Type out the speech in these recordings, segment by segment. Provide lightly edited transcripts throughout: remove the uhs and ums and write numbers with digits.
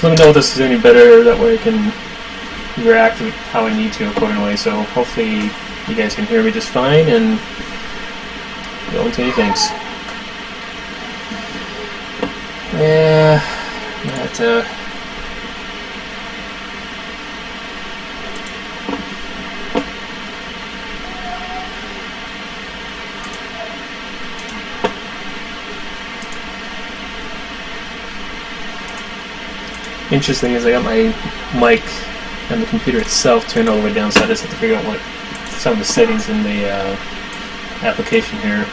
let me know if this is any better. That way I can react with how I need to accordingly. So hopefully you guys can hear me just fine and go into any things. Yeah, that interesting is I got my mic and the computer itself turned all the way down, so I just have to figure out what some of the settings in the application here.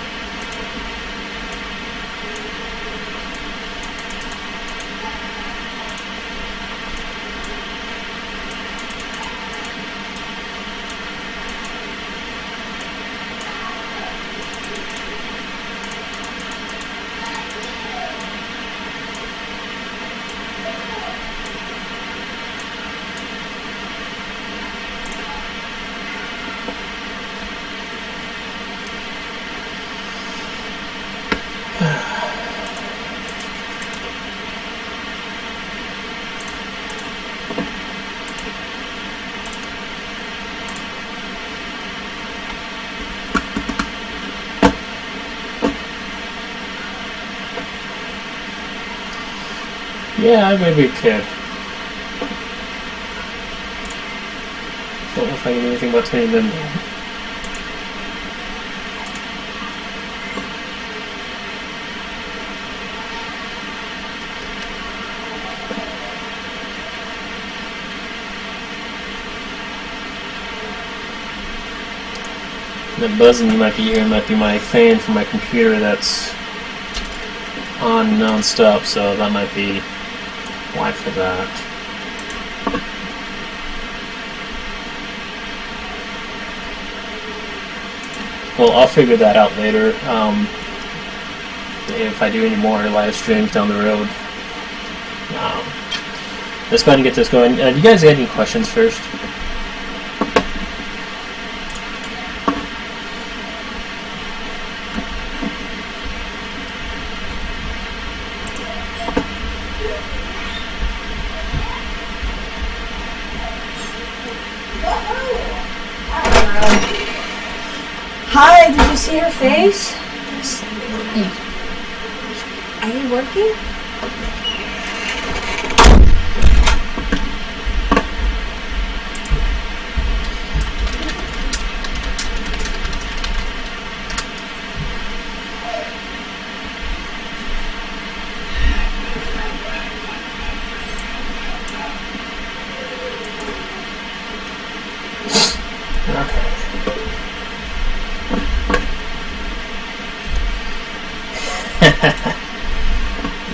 Yeah, I may be a kid. Don't know if I can do anything about turning them down. The buzzing you might be hearing might be my fan from my computer that's on non-stop, so that might be why for that. Well, I'll figure that out later. If I do any more live streams down the road. Let's go ahead and get this going. Do you guys have any questions first? Hi, did you see her face? Are you working?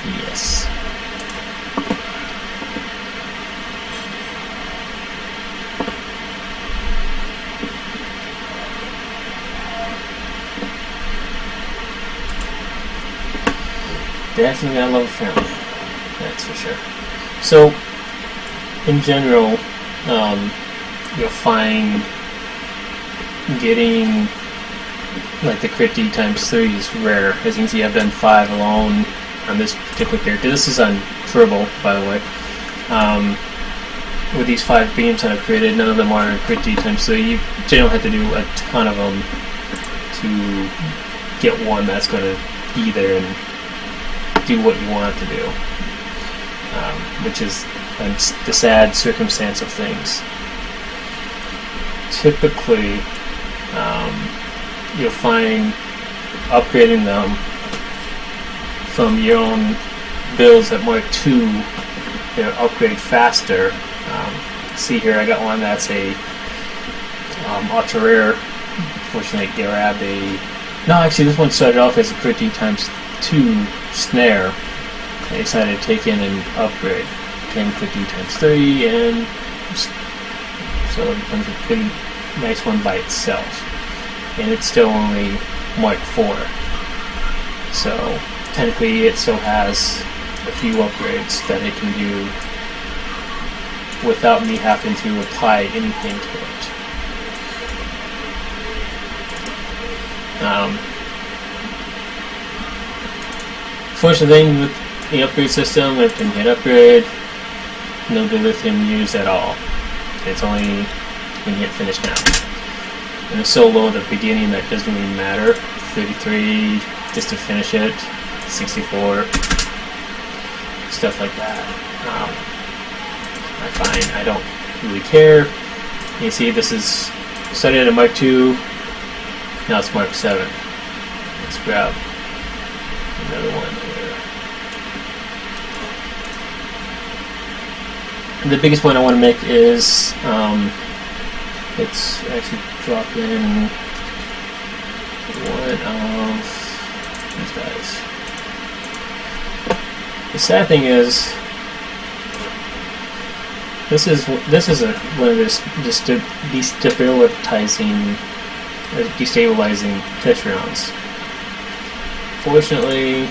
Yes. Definitely gotta love a family. That's for sure. So, in general, you'll find getting like the crit D times 3 is rare. As you can see, I've done 5 alone on this particular character. This is on Turbo, by the way. With these 5 beams that I've created, none of them are crit D times 3. You don't have to do a ton of them to get one that's going to be there and do what you want it to do, which is the sad circumstance of things. Typically, you'll find upgrading them from your own builds at Mark II, they'll upgrade faster. See here, I got one that's a ultra rare. Fortunately, I grabbed a. No, actually, this one started off as a crit D times 2 snare. I decided to take in and upgrade. Became crit D times 3, and so it becomes a pretty nice one by itself. And it's still only Mark IV. So technically it still has a few upgrades that it can do without me having to apply anything to it. Fortunate thing with the upgrade system, I can hit upgrade, no dilithium used at all. It's only when you hit finish now. And it's so low at the beginning that doesn't really matter. 33 just to finish it, 64, stuff like that. I find I don't really care. You see, this is started at Mark II, now it's Mark 7. Let's grab another one here. And the biggest point I want to make is let's actually drop in one of these guys. The sad thing is, this is one of this destabilizing tetryons. Fortunately,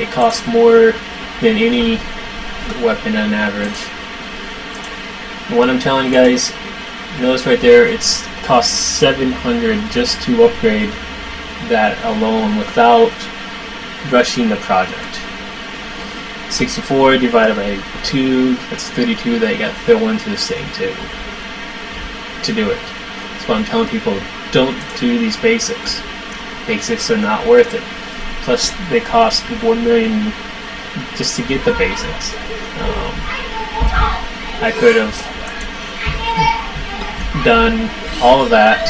it costs more than any weapon on average. And what I'm telling you guys, notice right there, it's cost 700 just to upgrade that alone without rushing the project. 64 divided by 2, that's 32 that you got to fill into this thing to do it. That's why I'm telling people, don't do these basics. Basics are not worth it. Plus, they cost $1 million just to get the basics. I could have done all of that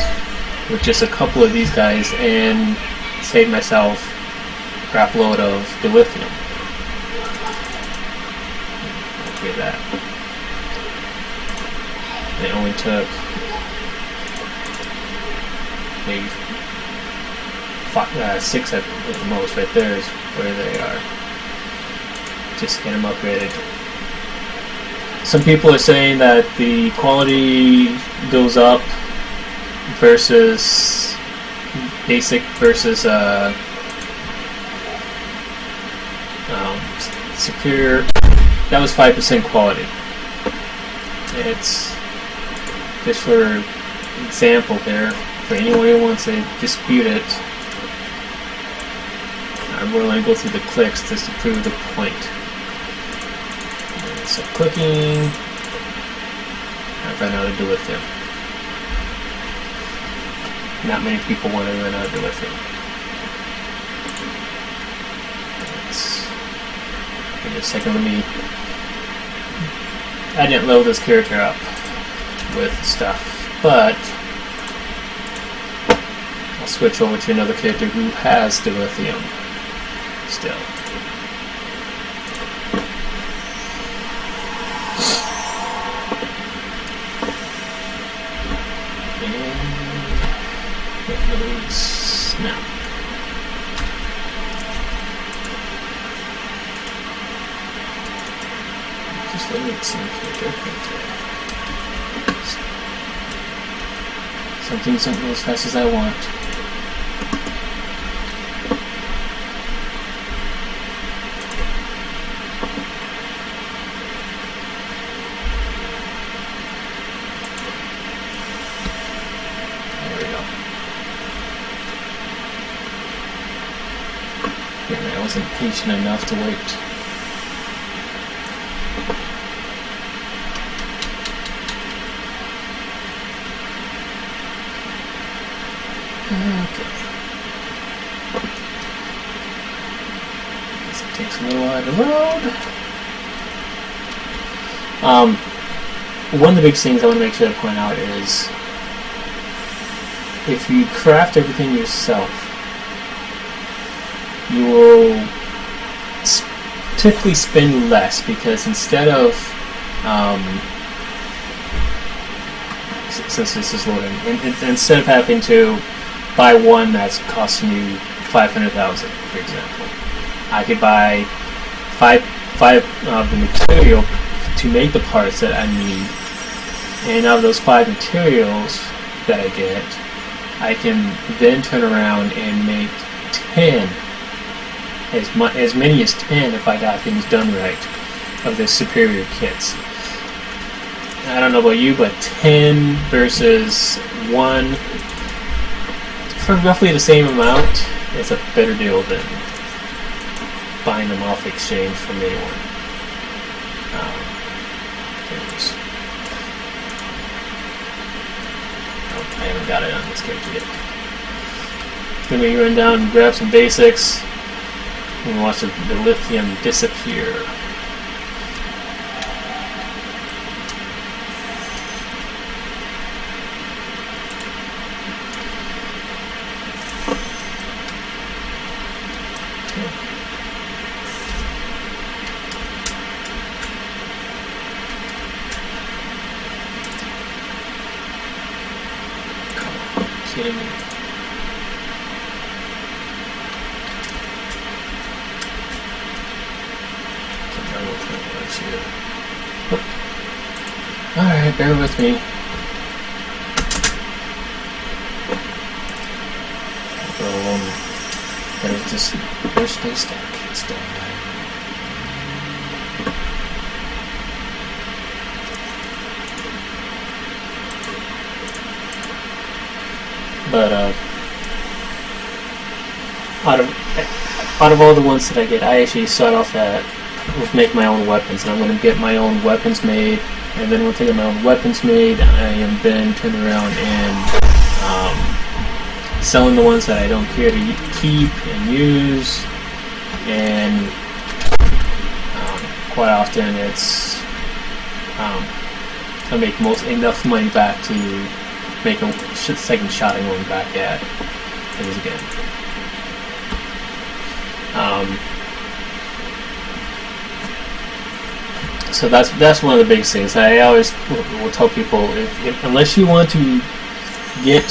with just a couple of these guys and saved myself a crap load of dilithium. Okay, that. It only took maybe 6 at the most. Right there is where they are. Just get them upgraded. Some people are saying that the quality goes up versus basic versus superior. That was 5% quality. It's just for example there. For anyone who wants to dispute it, I'm going to go through the clicks just to prove the point. So clicking, I've run out of dilithium. Not many people want to run out of dilithium. Give me a second, I didn't load this character up with stuff, but I'll switch over to another character who has dilithium still. Now, just let me see something doesn't go as fast as I want. I wasn't patient enough to wait. Okay. Guess it takes a little while to load. One of the big things I want to make sure to point out is if you craft everything yourself, you will typically spend less because instead of since this is loading, instead of having to buy one that's costing you 500,000, for example, I could buy five of the material to make the parts that I need, and out of those 5 materials that I get, I can then turn around and make 10. As many as 10 if I got things done right of the superior kits. I don't know about you, but 10 versus 1 for roughly the same amount is a better deal than buying them off exchange from anyone. haven't got it on this kit yet. Then we run down and grab some basics and watch the lithium disappear. Kidding me. Alright, bear with me. But it's just there's space stack. It's dead. But out of all the ones that I get, I actually start off with make my own weapons, and I'm going to get my own weapons made. And then once I get my own weapons made, I am then turning around and selling the ones that I don't care to keep and use. And quite often it's I make enough money back to make a second shot I'm going back at things again. So that's one of the biggest things. I always will tell people, if unless you want to get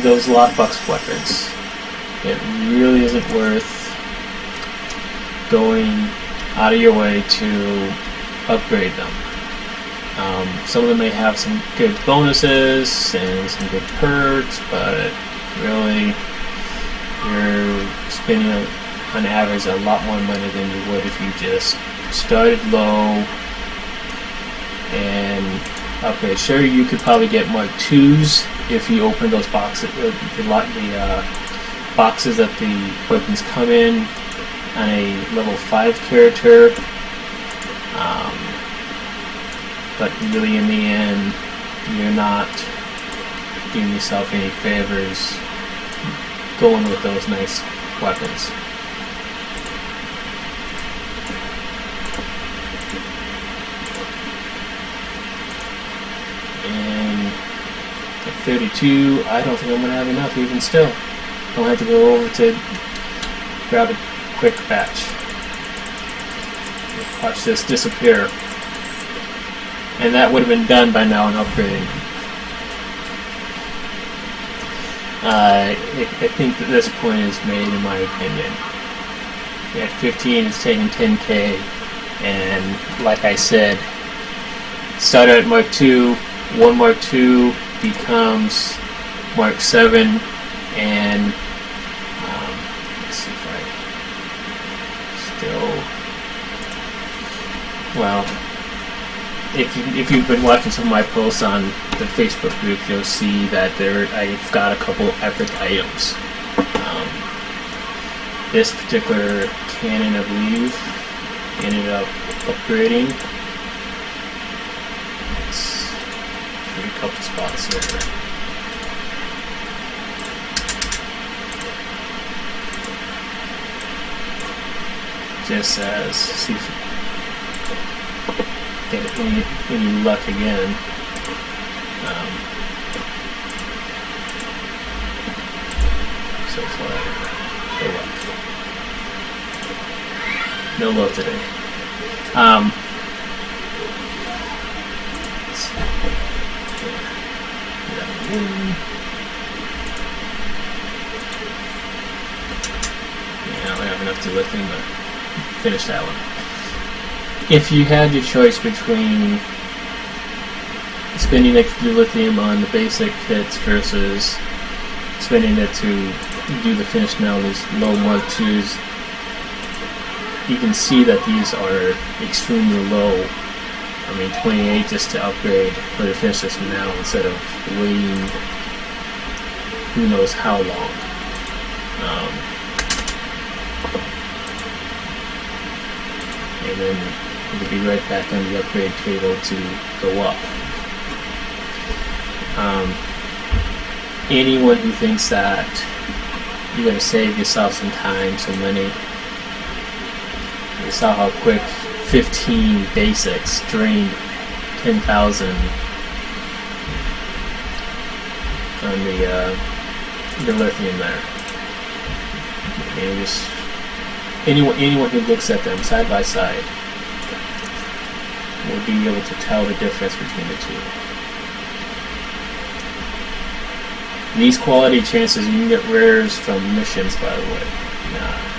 those lockbox weapons, it really isn't worth going out of your way to upgrade them. Some of them may have some good bonuses and some good perks, but really you're spending on average a lot more money than you would if you just started low and upgrade. Sure, you could probably get Mark IIs if you open those boxes, the boxes that the weapons come in on a level 5 character. But really, in the end, you're not doing yourself any favors going with those nice weapons. And at 32, I don't think I'm going to have enough even still. I'll have to go over to grab a quick batch. Watch this disappear. And that would have been done by now in upgrading. I think that this point is made, in my opinion. At 15, it's taking 10k, and like I said, start at Mark II. One Mark II becomes Mark 7, and let's see if I still. Well. If you've been watching some of my posts on the Facebook group, you'll see that I've got a couple epic items. This particular cannon, I believe, ended up upgrading. It's a couple spots there. Just as see if get it when you luck again. So far, no luck. No luck today. Let's see. Yeah, I don't have enough to lithium, but finish that one. If you had your choice between spending extra lithium on the basic kits versus spending it to do the finish now, these low Mark IIs, you can see that these are extremely low. I mean, 28 just to upgrade for the finish this now instead of waiting who knows how long. And then it'll be right back on the upgrade table to go up. anyone who thinks that you're going to save yourself some time, some money, you saw how quick 15 basics drained 10,000 on the lithium there. And just anyone who looks at them side by side will be able to tell the difference between the two. These quality chances, you can get rares from missions, by the way.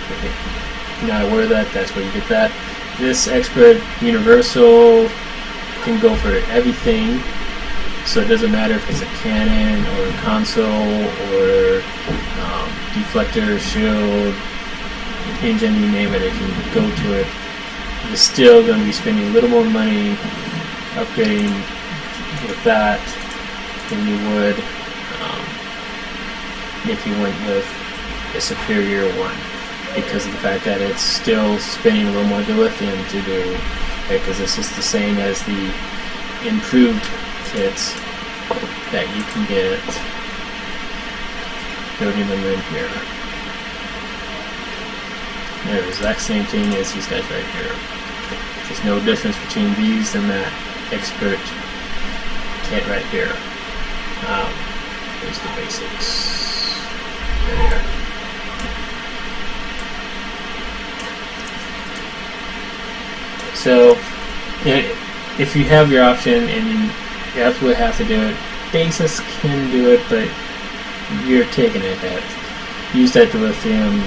If you're not aware of that, that's where you get that. This expert universal can go for everything, so it doesn't matter if it's a cannon or a console or deflector, shield, engine, you name it, it can go to it. You're still going to be spending a little more money upgrading with that than you would if you went with a superior one, because of the fact that it's still spending a little more dilithium to do, because this is the same as the improved kits that you can get building them in here. They're the exact same thing as these guys right here. There's no difference between these and that expert kit right here. Here's the basics. There. So, if you have your option and you absolutely have to do it, basics can do it, but you're taking a hit. Use that dilithium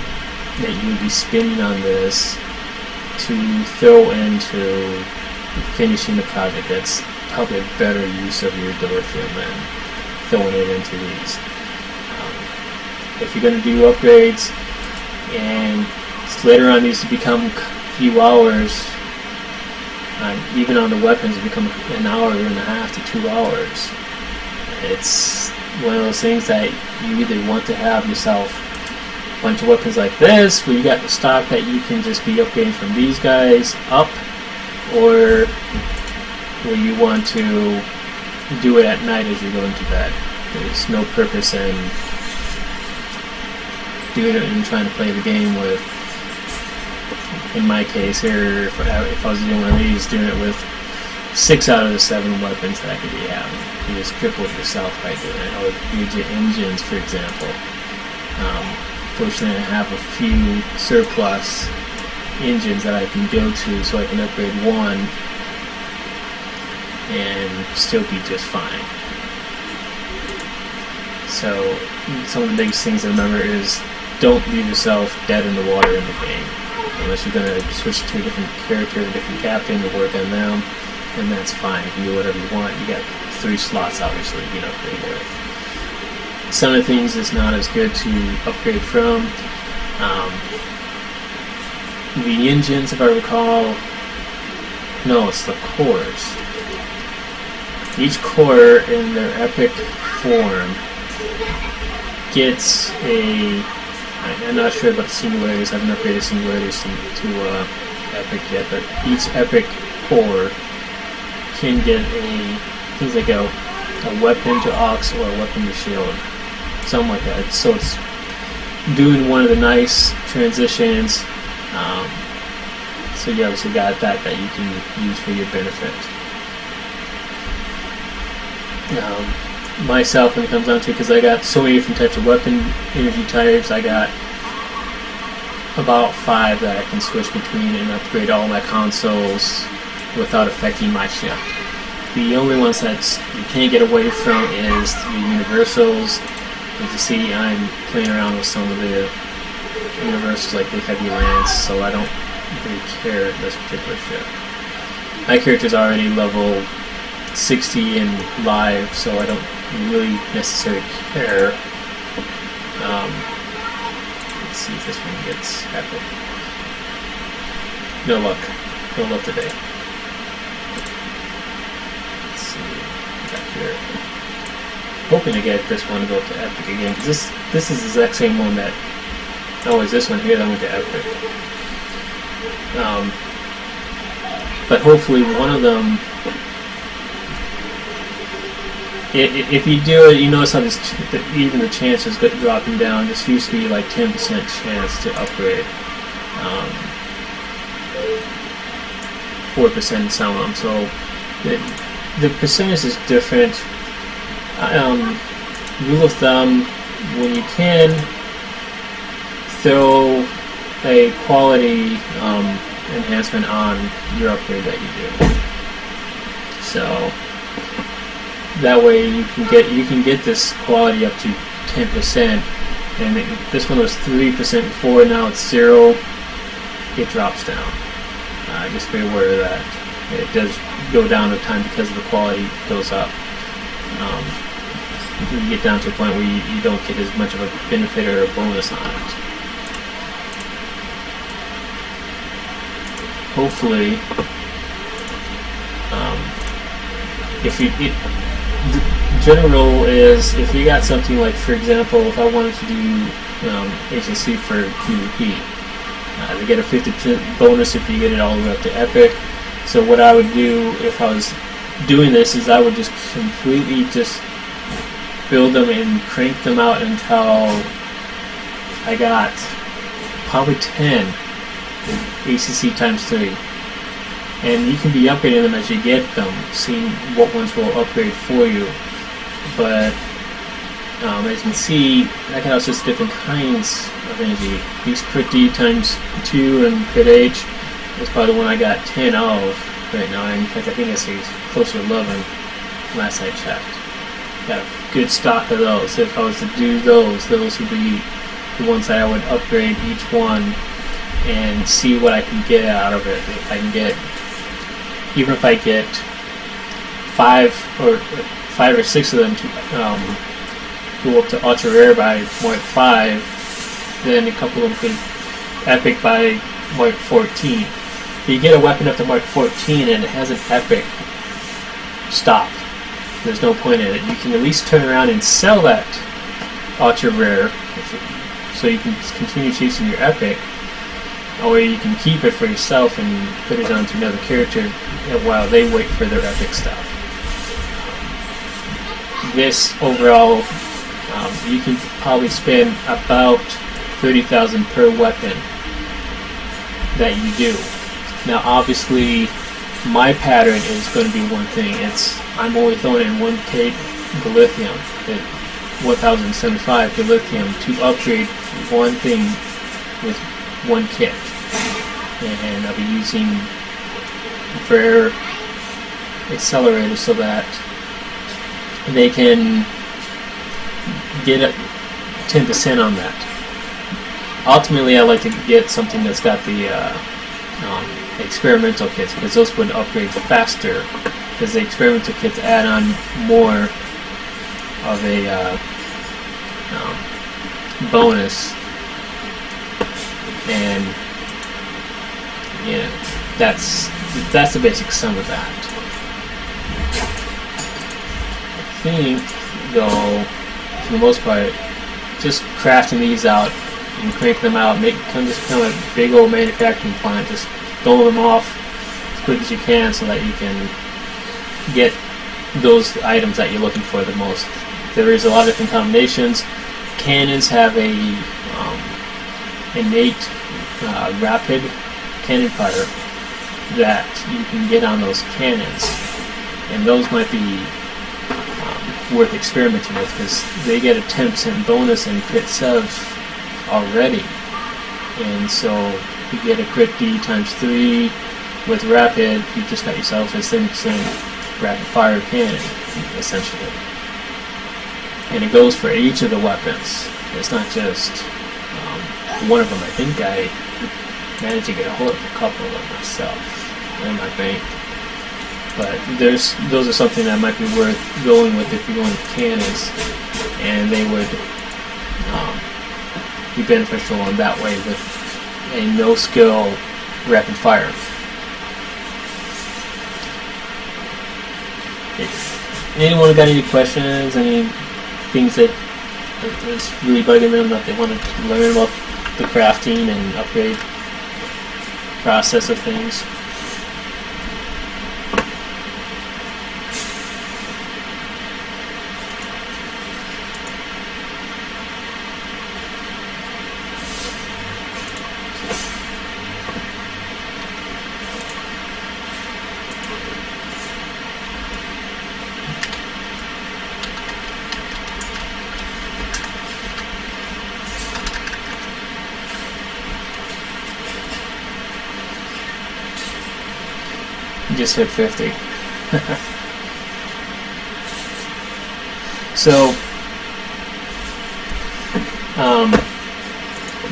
that you would be spending on this to throw into finishing the project. That's probably a better use of your dilithium than throwing it into these. If you're going to do upgrades and later on these become a few hours, even on the weapons it become an hour and a half to 2 hours. It's one of those things that you either want to have yourself a bunch of weapons like this, where you got the stock that you can just be upgrading from these guys up, or where you want to do it at night as you're going to bed. There's no purpose in doing it and trying to play the game with, in my case here, if I was doing one of these, doing it with 6 out of the 7 weapons that I could be having. You just crippled yourself by doing it. Or use your engines, for example. Fortunately, I have a few surplus engines that I can go to, so I can upgrade one and still be just fine. So, some of the biggest things to remember is don't leave yourself dead in the water in the game. Unless you're going to switch to a different character, a different captain, to work on them, and that's fine. You can do whatever you want. You got 3 slots, obviously, you can upgrade with. Some of the things is not as good to upgrade from. The engines, if I recall, no, it's the cores. Each core in their epic form gets a... I'm not sure about the singularities. I haven't upgraded singularities to epic yet, but each epic core can get things like a weapon to ox or a weapon to shield, something like that. So it's doing one of the nice transitions. So you obviously got that you can use for your benefit. Myself, when it comes down to it, because I got so many different types of weapon energy types, I got about 5 that I can switch between and upgrade all my consoles without affecting my ship. The only ones that you can't get away from is the universals. As you see, I'm playing around with some of the universals like the heavy lance, so I don't really care this particular ship. My character's already level 60 and live, so I don't really necessarily care. Let's see if this one gets epic. No luck today. Let's see what we got here. Hoping to get this one to go up to epic again, because this is the exact same one that... Oh, is this one here that went to epic. But hopefully one of them if you do it, you notice how this even the chances get dropping down. This used to be like 10% chance to upgrade, 4% in some of them. So the percentage is different. Rule of thumb: when you can, throw a quality enhancement on your upgrade that you do. So that way you can get this quality up to 10%, and this one was 3% before. Now it's 0. It drops down. Just be aware of that. It does go down with time because the quality goes up. You get down to a point where you don't get as much of a benefit or a bonus on it. Hopefully, the general rule is if you got something like, for example, if I wanted to do HSC for PvP, they get a 50% bonus if you get it all the way up to Epic. So what I would do if I was doing this is I would just completely just build them and crank them out until I got probably 10 ACC times 3. And you can be upgrading them as you get them, seeing what ones will upgrade for you. But as you can see, I can also use different kinds of energy. These crit D times 2 and crit H is probably the one I got 10 of right now. In fact, I think I say close to 11 last I checked. Got a good stock of those. If I was to do those would be the ones that I would upgrade each one and see what I can get out of it. If I can get, even if I get 5 or 6 of them to go up to ultra rare by Mark 5, then a couple of them could epic by Mark 14. If you get a weapon up to Mark 14 and it has an epic, stop. There's no point in it. You can at least turn around and sell that ultra rare so you can continue chasing your epic, or you can keep it for yourself and put it onto another character while they wait for their epic stuff. This overall, you can probably spend about 30,000 per weapon that you do. Now obviously my pattern is going to be one thing. I'm only throwing in 1k dilithium, 1075 dilithium to upgrade one thing with one kit, and I'll be using rare accelerators so that they can get 10% on that. Ultimately, I like to get something that's got the experimental kits, because those would upgrade faster, because the experimental kits add on more of a bonus, and that's the basic sum of that. I think, though, for the most part, just crafting these out and cranking them out, just become a big old manufacturing plant. Just throw them off as quick as you can so that you can get those items that you're looking for the most. There is a lot of different combinations. Cannons have a innate rapid cannon fire that you can get on those cannons, and those might be worth experimenting with, because they get a 10% bonus in crit sev already, and so you get a crit D times 3 with rapid. You just got yourself a 10% rapid fire cannon, essentially, and it goes for each of the weapons. It's not just one of them. I think I managed to get a hold of a couple of them myself in my bank. But those are something that might be worth going with if you're going with cannons, and they would be beneficial in that way with a no-skill rapid fire. Anyone got any questions? Any things that is really bugging them that they want to learn about the crafting and upgrade process of things? just hit 50. So,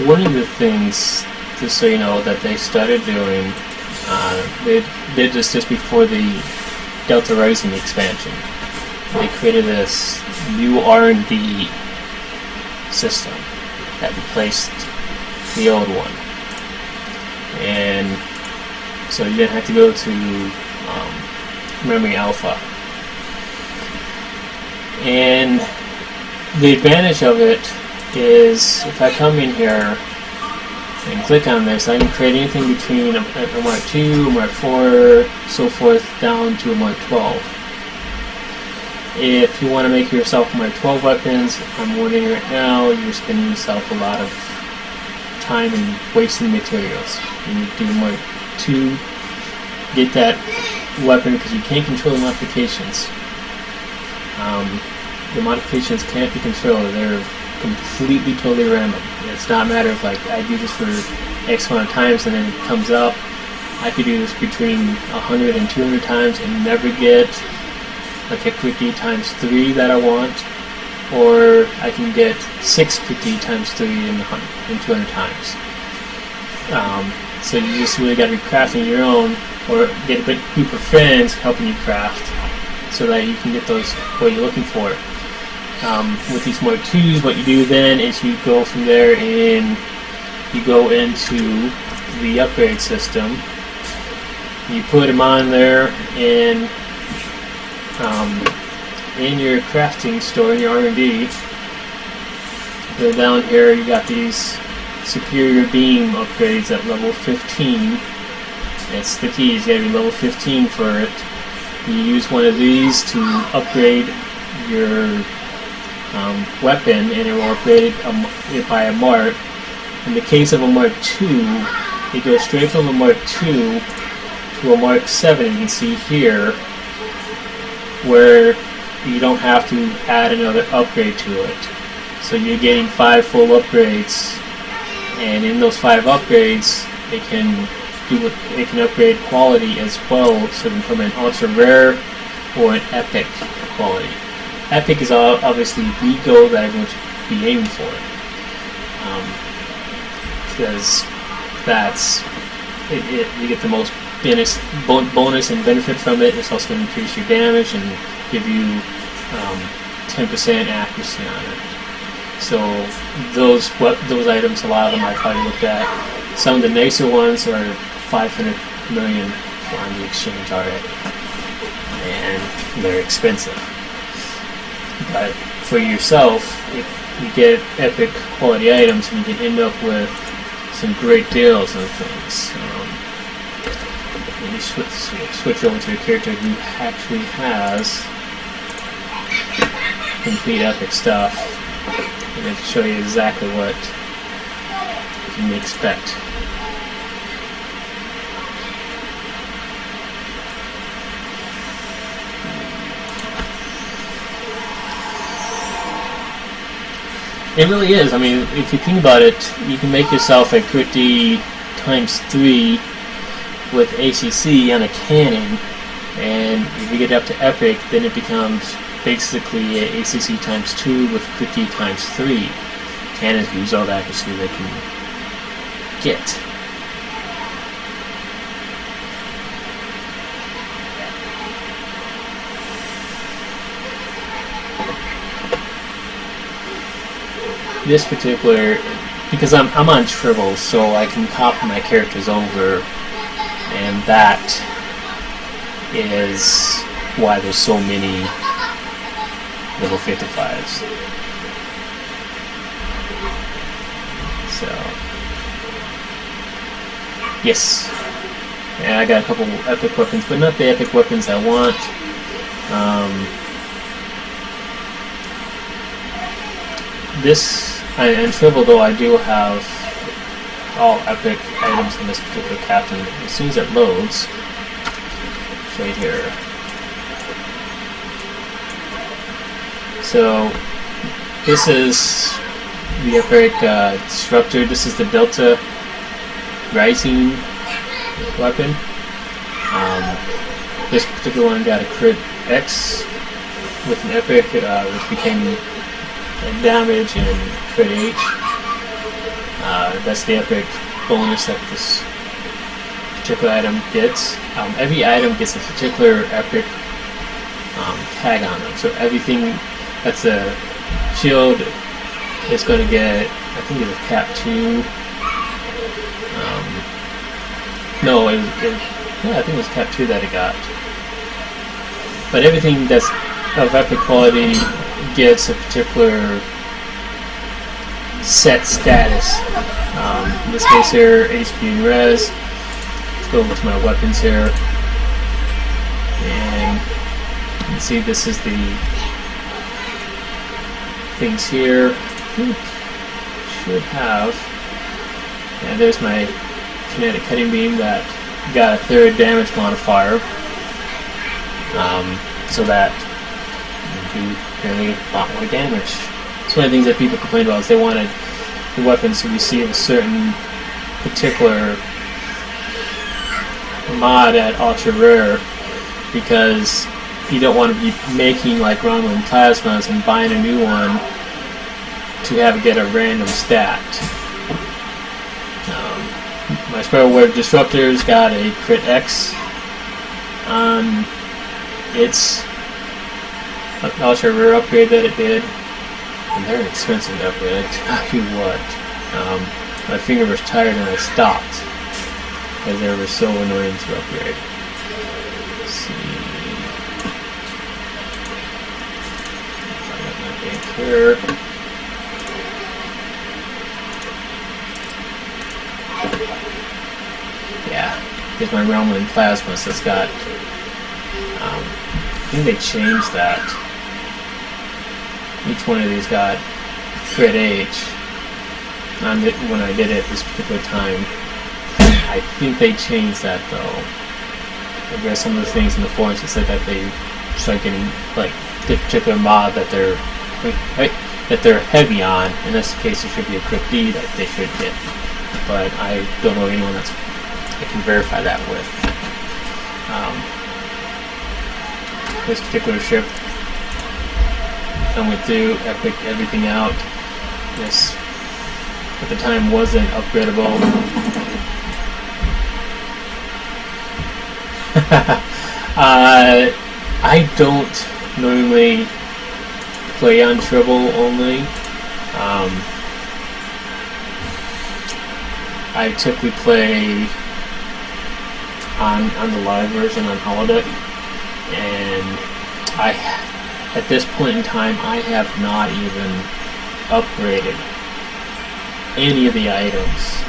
one of the things, just so you know, that they started doing, they did this just before the Delta Rising expansion. They created this new R&D system that replaced the old one, and so you didn't have to go to Memory Alpha. And the advantage of it is, if I come in here and click on this, I can create anything between a Mark II, a Mark IV, so forth, down to a Mark 12. If you want to make yourself Mark 12 weapons, I'm warning right now, you're spending yourself a lot of time and wasting materials. You need to do Mark II, get that weapon, because you can't control the modifications. The modifications can't be controlled. They're completely, totally random. It's not a matter of like, I do this for X amount of times and then it comes up. I could do this between 100 and 200 times and never get like a quick D times 3 that I want, or I can get 6 quick D times 3 in 200 times. So you just really got to be crafting your own, or get a big group of friends helping you craft, so that you can get those what you're looking for. With these Mark IIs, what you do then is you go from there and you go into the upgrade system. You put them on there, and in your crafting store, in your R&D, go down here, you got these superior beam upgrades at level 15. That's the key, you gotta be level 15 for it. You use one of these to upgrade your weapon, and it will upgrade it by a mark. In the case of a Mark II, it goes straight from a Mark II to a Mark 7. You can see here where you don't have to add another upgrade to it. So you're getting 5 full upgrades, and in those 5 upgrades, it can upgrade quality as well, so it can come in ultra rare or an epic quality. Epic is obviously the goal that everyone should be aiming for, because that's it. You get the most bonus and benefit from it. It's also going to increase your damage and give you 10% accuracy on it. So those items, a lot of them I've probably looked at. Some of the nicer ones are 500 million on the exchange already, and they're expensive. But for yourself, you get epic quality items, and you can end up with some great deals on things. Let me switch over to a character who actually has complete epic stuff, and I can show you exactly what you can expect. It really is. I mean, if you think about it, you can make yourself a quick D times 3 with ACC on a cannon, and if you get up to epic, then it becomes basically a ACC times 2 with quick D times 3. Cannons use all the accuracy they can get. This particular, because I'm on Tribble, so I can copy my characters over, and that is why there's so many level 55s. So, yes, and I got a couple epic weapons, but not the epic weapons I want. In Tribble, though, I do have all epic items in this particular captain. As soon as it loads, right here. So this is the epic disruptor. This is the Delta Rising weapon. This particular one got a crit X with an epic, which became damage and crit H. That's the epic bonus that this particular item gets. Every item gets a particular epic tag on them. So everything that's a shield is going to get, I think it was cap 2. No, I think it was cap 2 that it got. But everything that's of epic quality gets a particular set status. In this case here, HP and res. Let's go over to my weapons here. And you can see this is the things here. I think should have. And there's my kinetic cutting beam that got a 3rd damage modifier. So that you do apparently a lot more damage. It's one of the things that people complained about is they wanted the weapons to receive a certain particular mod at ultra rare, because you don't want to be making like Romulan plasmas and buying a new one to have it get a random stat. My Spiral Web Disruptor's got a crit X on its ultra rare upgrade that it did, and they're expensive to upgrade. I tell you what, my finger was tired and I stopped because they were so annoying to upgrade. Let's see if I got my bank here. Yeah, here's my Romulan plasmas that's got. I think they changed that. Each one of these got crit H. When I did it this particular time, I think they changed that though. I read some of the things in the forums that said that they start getting like the particular mod that they're heavy on. In this case, it should be a crit D that they should get, but I don't know anyone I can verify that with. This particular ship, I went through, epic everything out. This at the time wasn't upgradable. I don't normally play on Tribble only. I typically play on the live version on holodeck, and at this point in time I have not even upgraded any of the items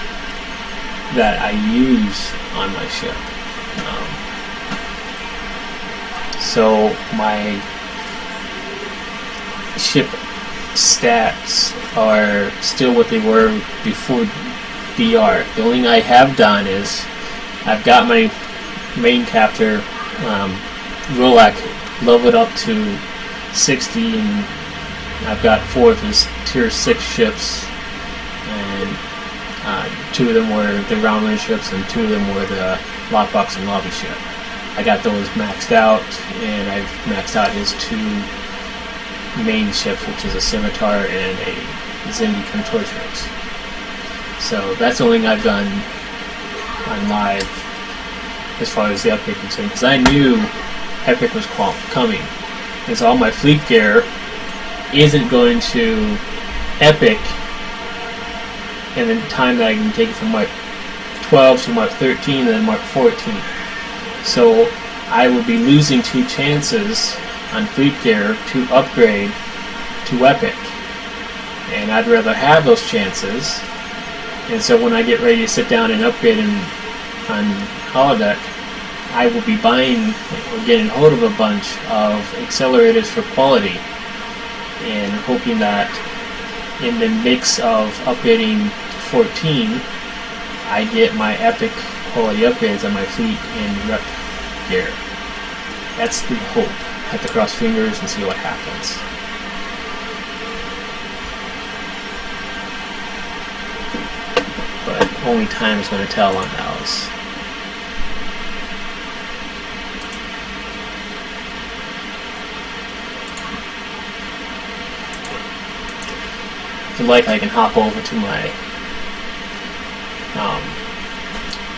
that I use on my ship. So my ship stats are still what they were before DR. The only thing I have done is I've got my main captor Rolak leveled up to 60, and I've got 4 of his tier 6 ships, and 2 of them were the Romulan ships and 2 of them were the lockbox and lobby ship. I got those maxed out, and I've maxed out his 2 main ships, which is a Scimitar and a Zindi Contortionist. So that's the only thing I've done on live as far as the upgrade concerned, because I knew Epic was coming, and so all my fleet gear isn't going to Epic in the time that I can take it from Mark 12 to Mark 13 and then Mark 14. So I will be losing 2 chances on fleet gear to upgrade to Epic, and I'd rather have those chances. And so when I get ready to sit down and upgrade on holodeck, I will be buying or getting hold of a bunch of accelerators for quality, and hoping that in the mix of upgrading to 14, I get my epic quality upgrades on my fleet and rep gear. That's the hope. I have to cross fingers and see what happens. But only time is going to tell on those. if you like, I can hop over to my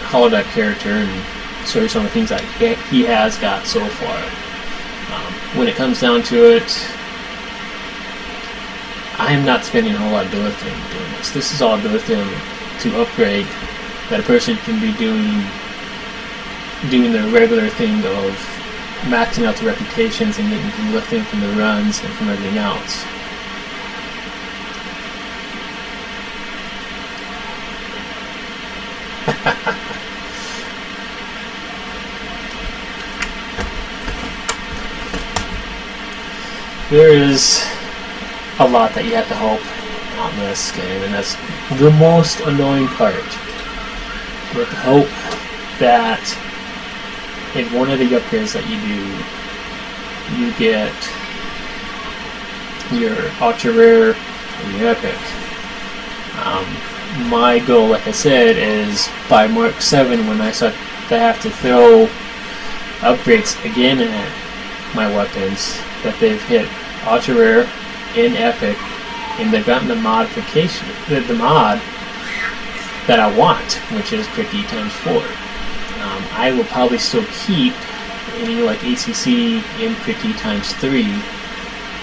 holodeck character and show you some of the things that he has got so far. When it comes down to it, I am not spending a whole lot of dilithium doing this. This is all dilithium to upgrade that a person can be doing the regular thing of maxing out the reputations and getting dilithium from the runs and from everything else. There is a lot that you have to hope on this game, and that's the most annoying part. You have to hope that in one of the upgrades that you do, you get your ultra rare and your epic. My goal, like I said, is by Mark 7, when I start to have to throw upgrades again at my weapons, that they've hit ultra rare and epic, and they've gotten the modification, the mod that I want, which is crit D times 4. I will probably still keep any like ACC and crit D times 3,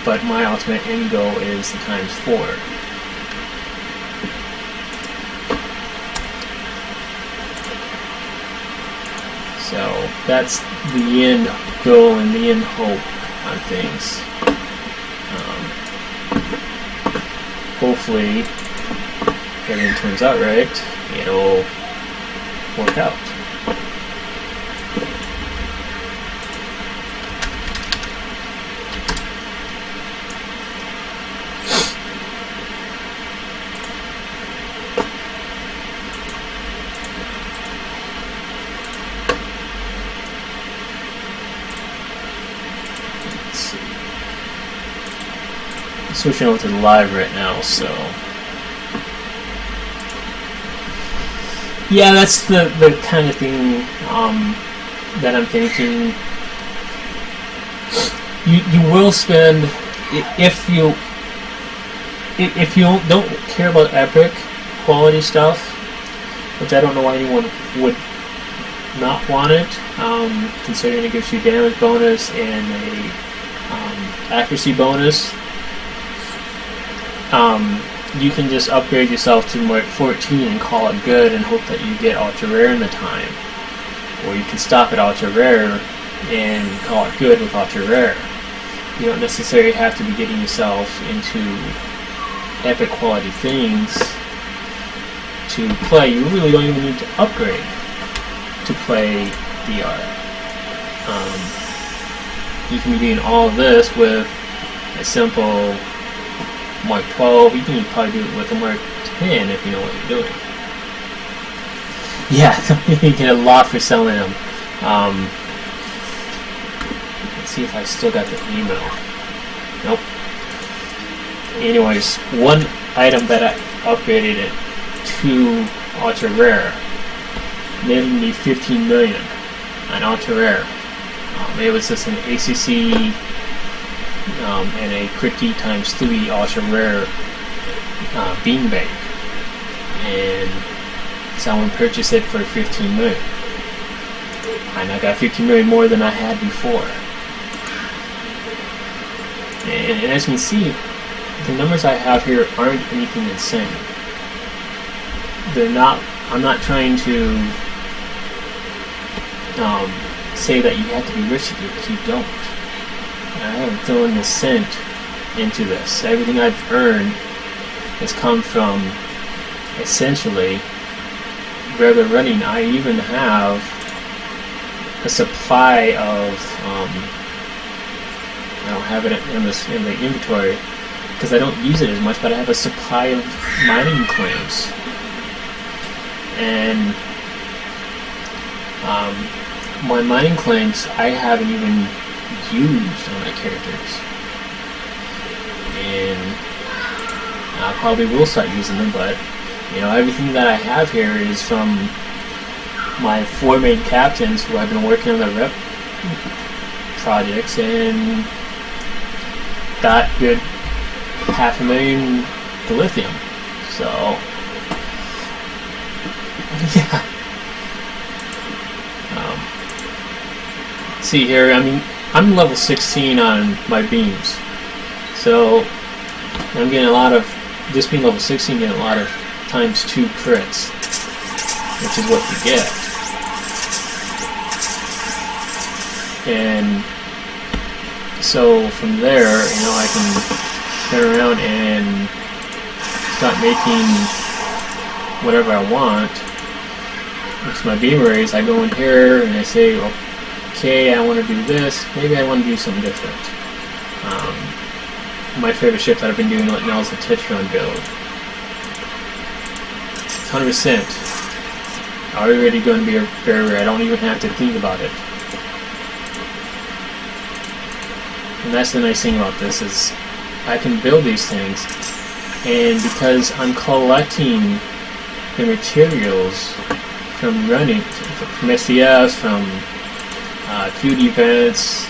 but my ultimate end goal is the times 4. So that's the end goal and the end hope on things. Hopefully everything turns out right, it'll work out. Switching over to the live right now, so yeah, that's the kind of thing that I'm thinking. You will spend, if you don't care about epic quality stuff, which I don't know why anyone would not want it, considering it gives you damage bonus and a accuracy bonus. You can just upgrade yourself to Mark 14 and call it good and hope that you get ultra rare in the time. Or you can stop at ultra rare and call it good with ultra rare. You don't necessarily have to be getting yourself into epic quality things to play. You really don't even need to upgrade to play DR. You can be doing all of this with a simple Mark 12. You can probably do it with a Mark 10 if you know what you're doing. Yeah, you get a lot for selling them. Let's see if I still got the email. Nope. Anyways, one item that I upgraded it to ultra rare made me 15 million on ultra rare. It was just an ACC and a crit D times 3 ultra rare beanbag, and someone purchased it for 15 million, and I got 15 million more than I had before. And as you can see, the numbers I have here aren't anything insane. They're not. I'm not trying to say that you have to be rich because you don't. I haven't thrown a cent into this. Everything I've earned has come from essentially regular running. I even have a supply of I don't have it in the inventory because I don't use it as much, but I have a supply of mining claims, and my mining claims I haven't even used on my characters, and I probably will start using them, but you know, everything that I have here is from my 4 main captains who I've been working on the rep projects and got good $500,000 the lithium. So yeah. See here, I mean, I'm level 16 on my beams, so I'm getting a lot of, just being level 16, getting a lot of ×2 crits, which is what you get. And so from there, you know, I can turn around and start making whatever I want. With my beam arrays, I go in here and I say, okay, I want to do this. Maybe I want to do something different. My favorite ship that I've been doing right now is the Tetron build. It's 100%. Already going to be very rare. I don't even have to think about it. And that's the nice thing about this, is I can build these things, and because I'm collecting the materials from running, from SDS, from queued events,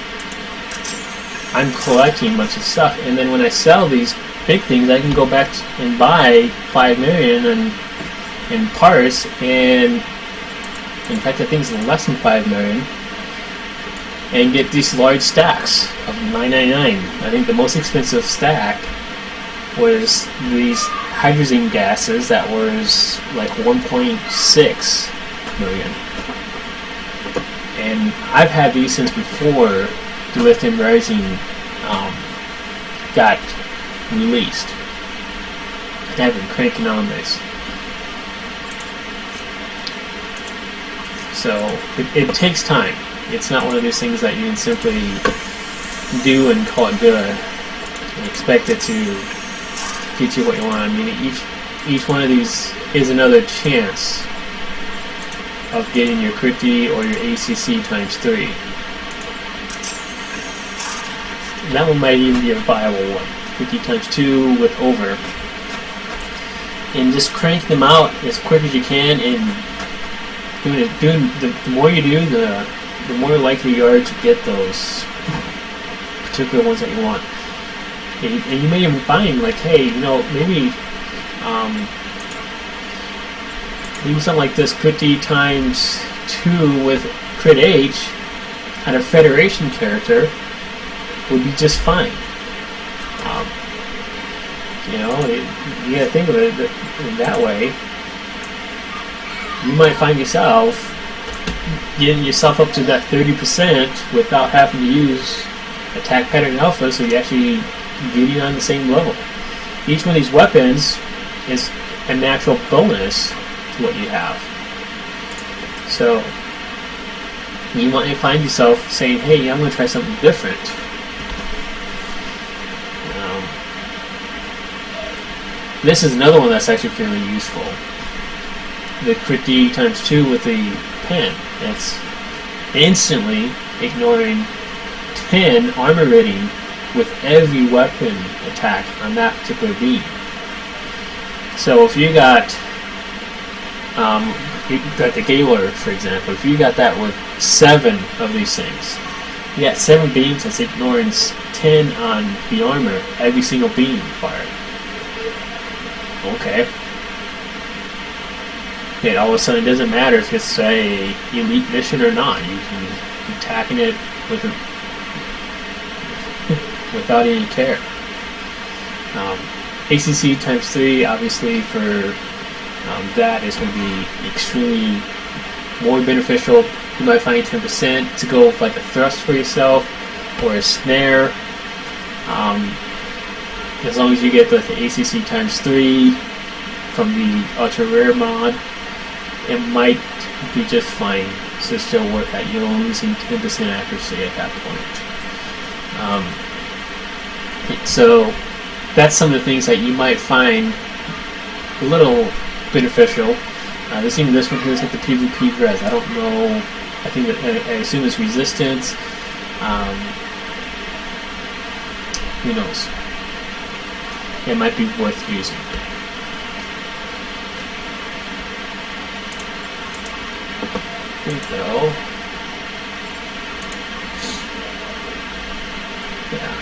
I'm collecting a bunch of stuff, and then when I sell these big things, I can go back and buy 5 million in parts, and in fact I think it's less than 5 million, and get these large stacks of 999. I think the most expensive stack was these hydrogen gases that was like 1.6 million. And I've had these since before the Lithium Rising got released. And I've been cranking on this. So it takes time. It's not one of those things that you can simply do and call it good and expect it to get you what you want. I mean, each one of these is another chance of getting your Critty or your ACC ×3. And that one might even be a viable one. Critty ×2 with over. And just crank them out as quick as you can, and the more you do, the more likely you are to get those particular ones that you want. And you may even find, like, hey, you know, maybe something like this, Critty ×2 with Crit H and a Federation character would be just fine. You know, you gotta think of it in that way. You might find yourself getting yourself up to that 30% without having to use attack pattern alpha, so you actually getting on the same level. Each one of these weapons is a natural bonus to what you have. So you might find yourself saying, hey, I'm going to try something different. This is another one that's actually fairly useful. The Critty ×2 with the pen. It's instantly ignoring 10 armor rating with every weapon attack on that particular beam. So if you got the Gaylor, for example, if you got that with 7 of these things, you got 7 beams that's ignoring 10 on the armor, every single beam fired. Okay. And all of a sudden, it doesn't matter if it's a elite mission or not. You can be attacking it without any care. ACC ×3, obviously, for that is going to be extremely more beneficial. You might find 10% to go with like a thrust for yourself or a snare. As long as you get the ACC ×3 from the ultra rare mod, it might be just fine. So it's still worth that. You're only losing 10% accuracy at that point. So that's some of the things that you might find a little beneficial. This one here is like the PvP res. I don't know. I think that, I assume it's resistance. Who knows? It might be worth using. Though. Yeah,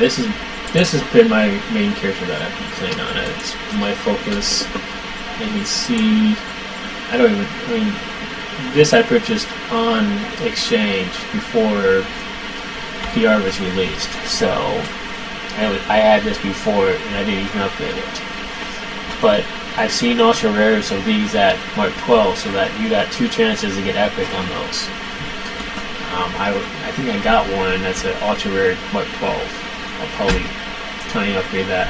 this is this has been my main character that I've been playing on. It's my focus. You can see, this I purchased on exchange before PR was released. So I had this before and I didn't even upgrade it. But I've seen ultra rares of these at Mark 12, so that you got 2 chances to get epic on those. I think I got one that's an ultra rare Mark 12. I'll probably try and upgrade that.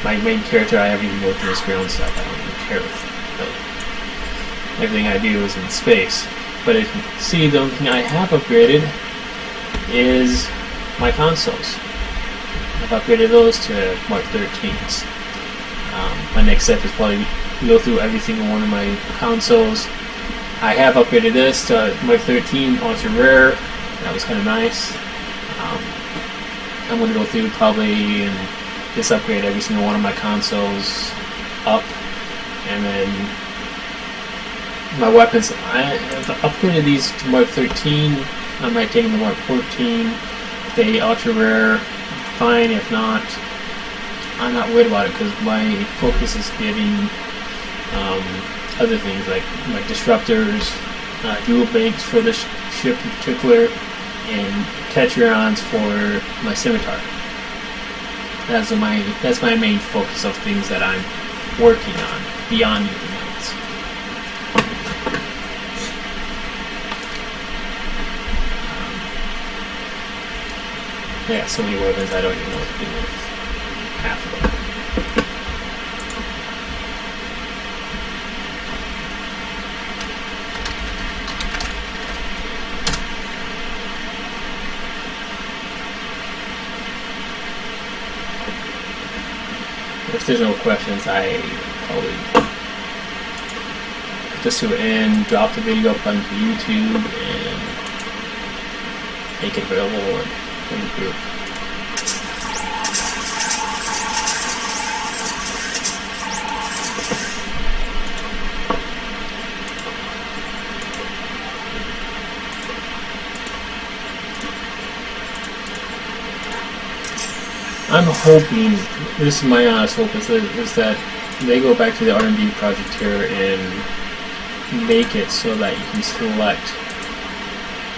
My main character, I haven't even looked at his ground stuff. I don't even care with it. Everything I do is in space. But as you can see, the only thing I have upgraded is my consoles. I've upgraded those to Mark 13s. My next step is probably to go through every single one of my consoles. I have upgraded this to Mark 13 Ultra Rare. That was kind of nice. I'm going to go through probably and just upgrade every single one of my consoles up. And then my weapons, I've upgraded these to Mark 13. I might take them to Mark 14. If they Ultra Rare, fine. If not, I'm not worried about it because my focus is getting other things like disruptors, dual banks for the ship in particular, and tetrons for my scimitar. That's my main focus of things that I'm working on beyond anything else. I got so many weapons I don't even know what to do with half of them. If there's no questions, I probably put this to an end, drop the video up onto YouTube, and make it available in the group. I'm hoping, this is my honest hope, is that they go back to the R&D project here and make it so that you can select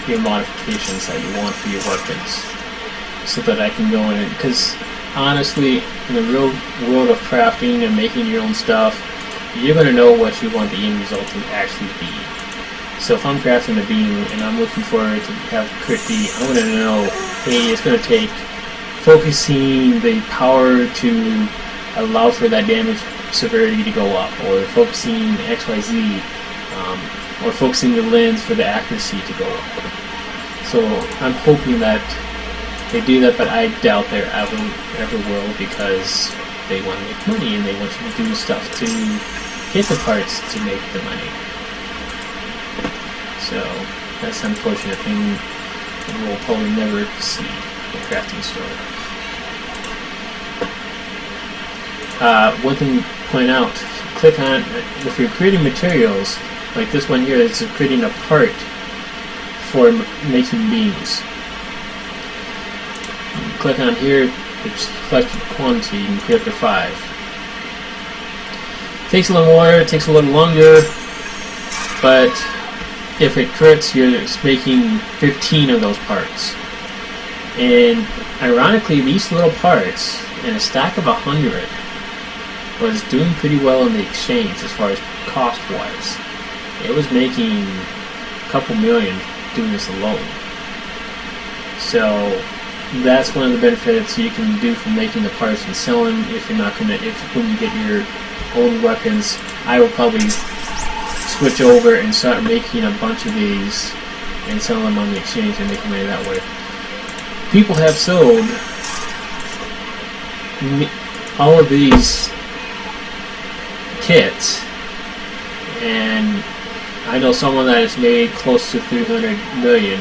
your modifications that you want for your weapons, so that I can go in and, because honestly, in the real world of crafting and making your own stuff, you're going to know what you want the end result to actually be. So if I'm crafting a beam and I'm looking for it to have crit B, I'm going to know, hey, it's going to take focusing the power to allow for that damage severity to go up, or focusing XYZ, or focusing the lens for the accuracy to go up. So I'm hoping that they do that, but I doubt they ever will, because they want to make money and they want you to do stuff to get the parts to make the money. So that's an unfortunate thing we'll probably never see in the crafting store. One thing to point out, click on, if you're creating materials, like this one here, it's creating a part for making beams. Click on here, it's selected quantity, you can create up to 5. Takes a little more, it takes a little longer, but if it crits, you're making 15 of those parts. And ironically, these little parts, in a stack of 100, was doing pretty well in the exchange as far as cost-wise. It was making a couple million doing this alone. So that's one of the benefits you can do from making the parts and selling. If you're not gonna, when you get your own weapons, I will probably switch over and start making a bunch of these and sell them on the exchange and make money that way. People have sold all of these kits, and I know someone that has made close to 300 million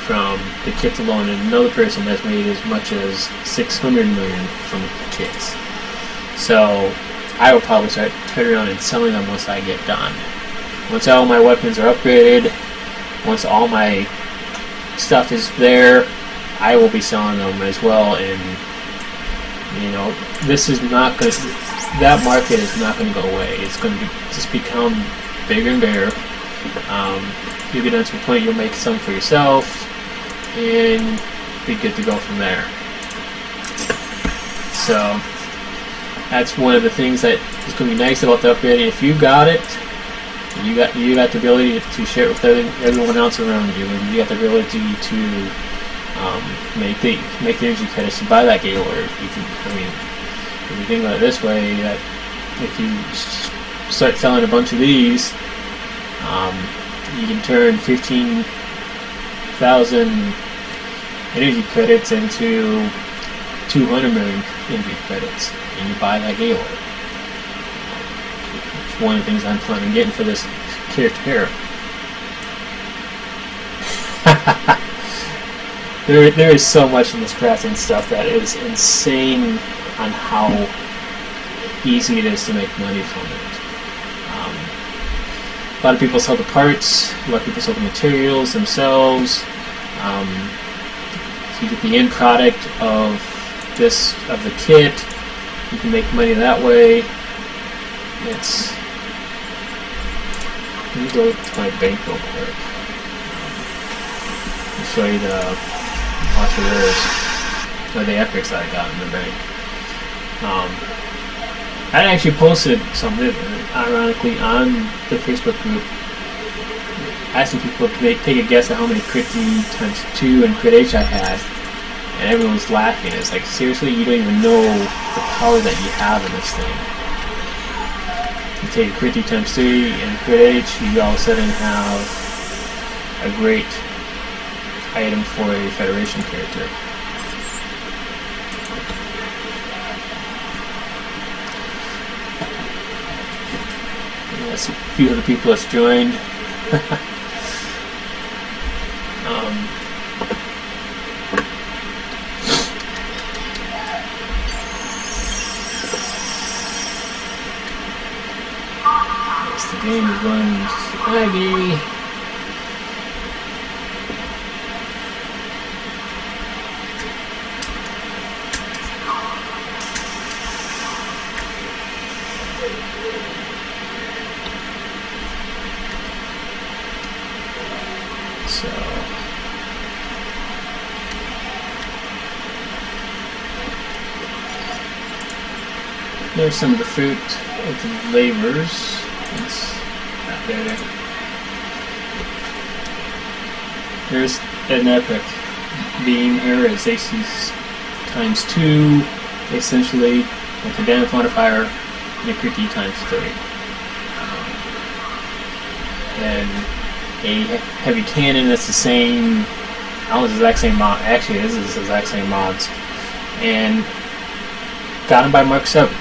from the kits alone, and another person has made as much as 600 million from the kits. So I will probably start turning around and selling them once I get done. Once all my weapons are upgraded, once all my stuff is there, I will be selling them as well and This is not going to, that market is not going to go away. It's going to just become bigger and bigger. You'll get down to a point you'll make some for yourself and be good to go from there. So that's one of the things that is going to be nice about the upgrading. If you got it, you got the ability to share it with everyone else around you, and you got the ability to make the energy credits to buy that Gaylord. You can, if you think about it this way, that if you start selling a bunch of these, you can turn 15,000 energy credits into 200 million energy credits, and you buy that Gaylord. It's one of the things I'm planning on getting for this character here. There is so much in this crafting stuff that is insane on how easy it is to make money from it. A lot of people sell the parts, a lot of people sell the materials themselves. So you get the end product of the kit. You can make money that way. Let me go to my bank real quick. I'll show you the the epics that I got in the bank. I actually posted something, ironically, on the Facebook group, asking people to take a guess at how many crit D times 2 and crit H I had, and everyone was laughing. It's like, seriously, you don't even know the power that you have in this thing. You take crit D times 3 and crit H, you all of a sudden have a great item for a Federation character. That's a few of the people that's joined. Yes, the game is going laggy. So there's some of the fruit of the flavors. It's not there. There's an epic beam here. It's AC times 2, essentially, with a damage modifier, and a crit D times 3. And a heavy cannon that's the same, almost the exact same mod. Actually, this is the exact same mods. And got them by Mark 7.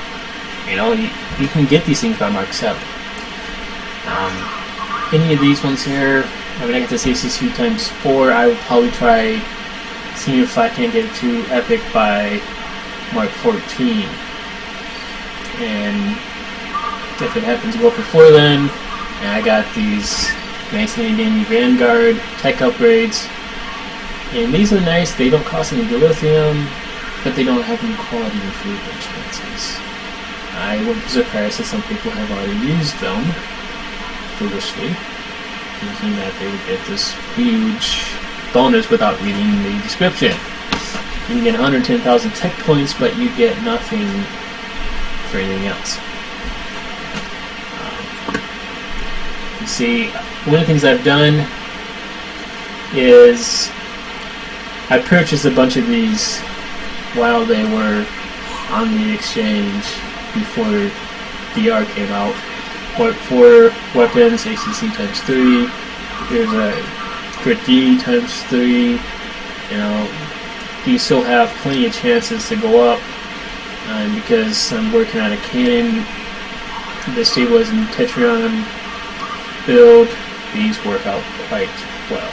You can get these things by Mark 7. Any of these ones here, I got this ACC times 4. I would probably try seeing if I can get it to Epic by Mark 14. And if it happens to go up before then, and I got these nice handy Vanguard tech upgrades, and these are nice. They don't cost any dilithium, but they don't have any quality improvement chances. I wouldn't be surprised that some people have already used them foolishly, thinking that they would get this huge bonus without reading the description. You can get 110,000 tech points, but you get nothing for anything else. You see, one of the things I've done is I purchased a bunch of these while they were on the exchange before DR came out. But for weapons, ACC times 3, there's a crit D times 3. You still have plenty of chances to go up. And because I'm working on a cannon, the stabilizing Tetrion build, these work out quite well.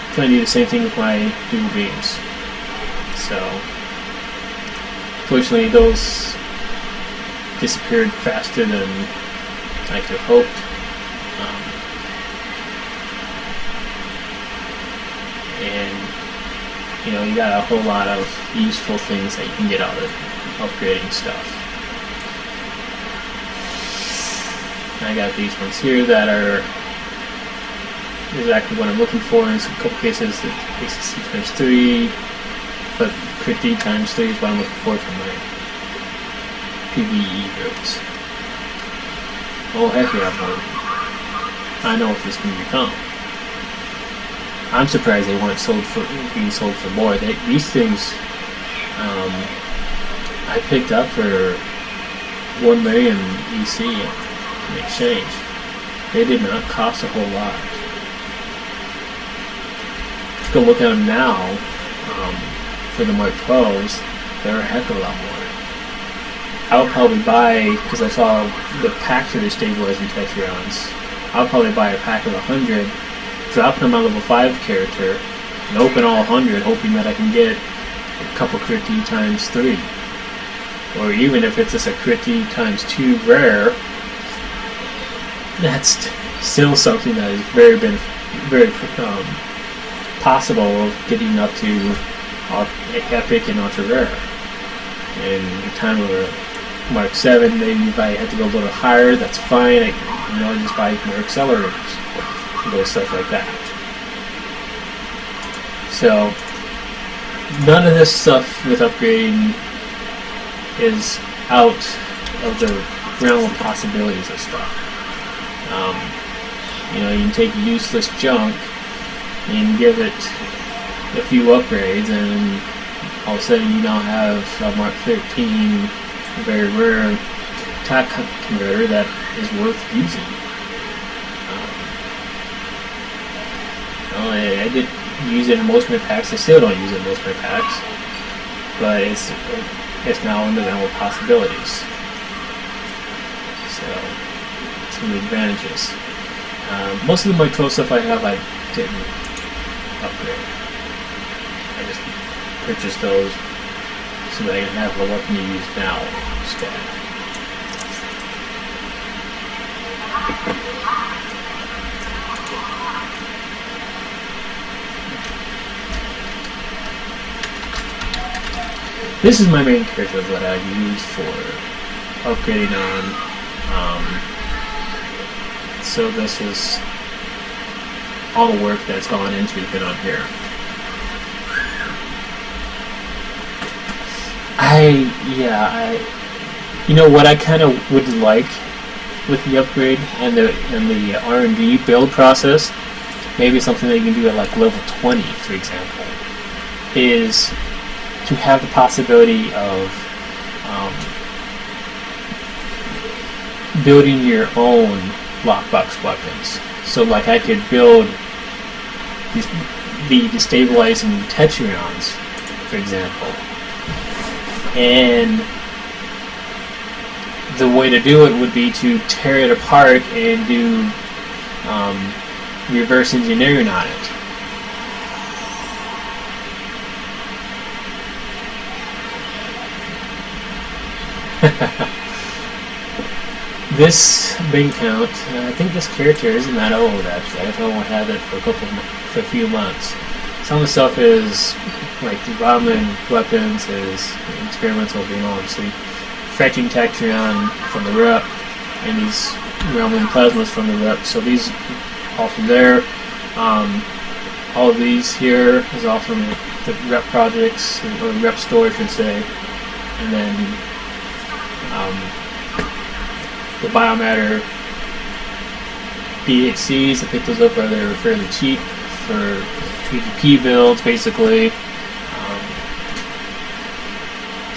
I'm trying to do the same thing with my dual beams. So, fortunately, those disappeared faster than I could have hoped. And you got a whole lot of useful things that you can get out of upgrading stuff. I got these ones here that are exactly what I'm looking for. In a couple cases, it's ACC times 3, but crit D times 3 is what I'm looking for my PvE builds. Oh heck yeah, I know what this can become. I'm surprised they weren't being sold for more. These things I picked up for 1 million EC in exchange. They did not cost a whole lot. Let's go look at them now. For the Mark 12s, they're a heck of a lot more. I would probably buy, because I saw the packs for the stabilizing Tetrons, I'll probably buy a pack of 100, drop them on level 5 character, and open all 100, hoping that I can get a couple crit D times 3. Or even if it's just a crit D times 2 rare, that's still something that has very possible of getting up to epic and ultra rare. In the time of a Mark 7, maybe if I had to go a little higher, that's fine. I just buy more accelerators and go stuff like that. So none of this stuff with upgrading is out of the realm of possibilities of stuff. You can take useless junk and give it a few upgrades, and all of a sudden you now have a Mark 13 very rare attack converter that is worth using. I did use it in most of my packs. I still don't use it in most of my packs, but it's now in the realm of possibilities. So some advantages. Most of the Mark 12 stuff I have, I didn't upgrade. I just purchased those so that I can have the weapon to use now instead. This is my main character that I use for upgrading on. So this is all the work that's gone into it on here. What I kind of would like with the upgrade and the R&D build process, maybe something that you can do at like level 20, for example, is to have the possibility of building your own lockbox weapons. So like I could build the destabilizing Tetrons, for example. And the way to do it would be to tear it apart and do reverse engineering on it. This bin count, I think this character isn't that old actually. I've only had it for a few months. Some of the stuff is like the Ramen weapons is experimental, obviously. Fetching Tachyon from the rep, and these Ramen plasmas from the rep. So these all from there. All of these here is all from the rep projects, or rep store I should say. And then the biomatter BHCs, I picked those up where they're fairly cheap for PvP builds, basically.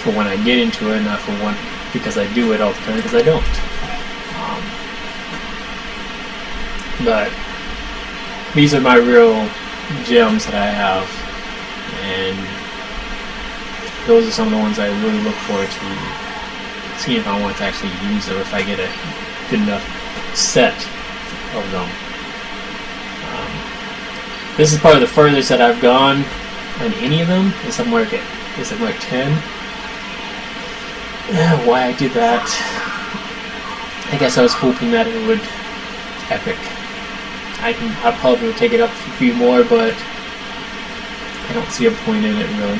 For when I get into it, not for one because I do it all the time, because I don't. But these are my real gems that I have, and those are some of the ones I really look forward to seeing if I want to actually use them, if I get a good enough set of them. This is probably the furthest that I've gone on any of them. Is at Mark 10. Why I did that? I guess I was hoping that it would epic. I probably would take it up a few more, but I don't see a point in it really.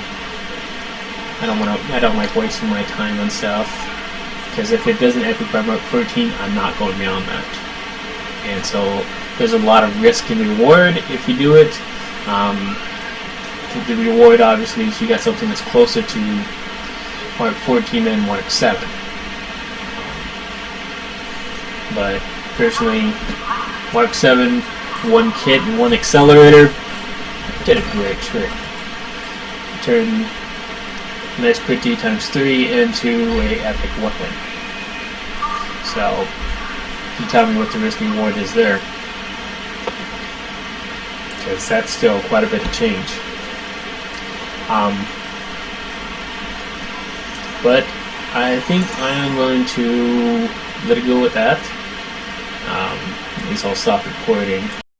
I don't like wasting my time on stuff, because if it doesn't epic by Mark 14, I'm not going beyond that. And so there's a lot of risk and reward if you do it. The reward obviously is you got something that's closer to Mark 14 than Mark 7. But personally, Mark 7, one kit and one accelerator did a great trick. Turned nice crit D times 3 into a epic weapon. So you tell me what the risk reward is there, because that's still quite a bit of change. But I think I'm going to let it go with that. At least I'll stop recording.